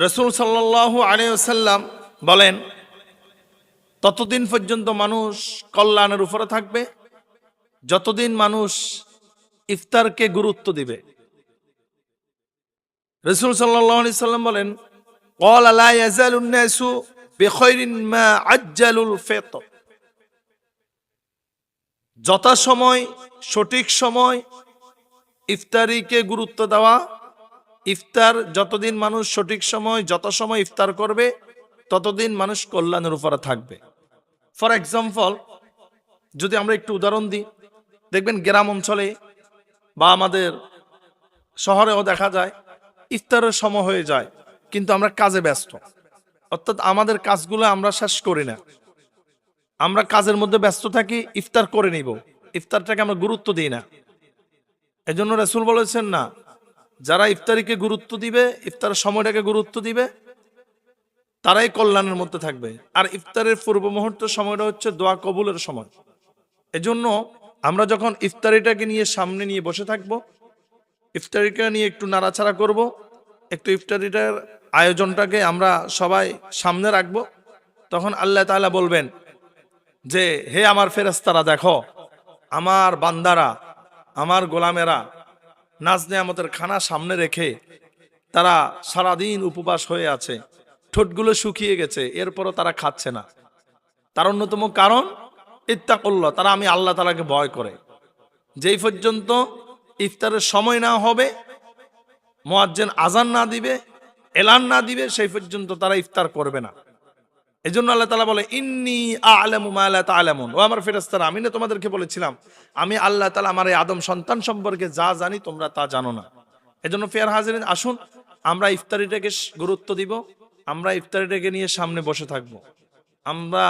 রাসূল সাল্লাল্লাহু আলাইহি ওয়াসাল্লাম বলেন, ততদিন পর্যন্ত মানুষ কল্যাণের উপরে থাকবে যতদিন মানুষ ইফতারকে গুরুত্ব দিবে। রাসূল সাল্লাল্লাহু আলাইহি ওয়াসাল্লাম বলেন, ক্বালা লা ইয়াজালুন নাসু বিখাইরিন মা আজ্জালুল ফিতর। যথাসময় সঠিক সময় ইফতারিকে গুরুত্ব দেওয়া, ইফতার যতদিন মানুষ সঠিক সময় যত সময় ইফতার করবে ততদিন মানুষ কল্যাণের উপরে থাকবে। ফর এক্সাম্পল, যদি আমরা একটু উদাহরণ দিই, দেখবেন গ্রাম অঞ্চলে বা আমাদের শহরেও দেখা যায় ইফতারের সময় হয়ে যায় কিন্তু আমরা কাজে ব্যস্ত, অর্থাৎ আমাদের কাজগুলো আমরা শেষ করি না, আমরা কাজের মধ্যে ব্যস্ত থাকি, ইফতার করে নিব, ইফতারটাকে আমরা গুরুত্ব দিই না। এজন্য রাসূল বলেছেন না, যারা ইফতারিকে গুরুত্ব দিবে, ইফতারের সময়টাকে গুরুত্ব দিবে, তারাই কল্যাণের মধ্যে থাকবে। আর ইফতারের পূর্ব মুহূর্ত সময়টা হচ্ছে দোয়া কবুলের সময়। এজন্য আমরা যখন ইফতারিটাকে নিয়ে সামনে নিয়ে বসে থাকবো, ইফতারিটা নিয়ে একটু নাড়াচাড়া করব, একটু ইফতারিটার আয়োজনটাকে আমরা সবাই সামনে রাখবো, তখন আল্লাহ তাআলা বলবেন যে, হে আমার ফেরেশতারা, দেখো আমার বান্দারা, আমার গোলামেরা নাজ নেয়ামতের খানা সামনে রেখে তারা সারাদিন উপবাস হয়ে আছে, ঠোঁটগুলো শুকিয়ে গেছে, এরপরও তারা খাচ্ছে না। তার অন্যতম কারণ ইত্তাকুল্লাহ, তারা আমি আল্লাহ তাআলাকে ভয় করে। যেই পর্যন্ত ইফতারের সময় না হবে, মুয়াজ্জিন আজান না দিবে, এলান না দিবে, সেই পর্যন্ত তারা ইফতার করবে না। এজন্য আল্লাহ তাআলা বলে, ইন্নী আ'লামু মা লা তা'লামুন। ও আমার ফেরেশতারা, আমি না তোমাদেরকে বলেছিলাম আমি আল্লাহ তাআলা আমার এই আদম সন্তান সম্পর্কে যা জানি তোমরা তা জানো না। এজন্য ফিয়ার হাজিরিন, আসুন আমরা ইফতারিটাকে গুরুত্ব দিব, আমরা ইফতারিটাকে নিয়ে সামনে বসে থাকবো, আমরা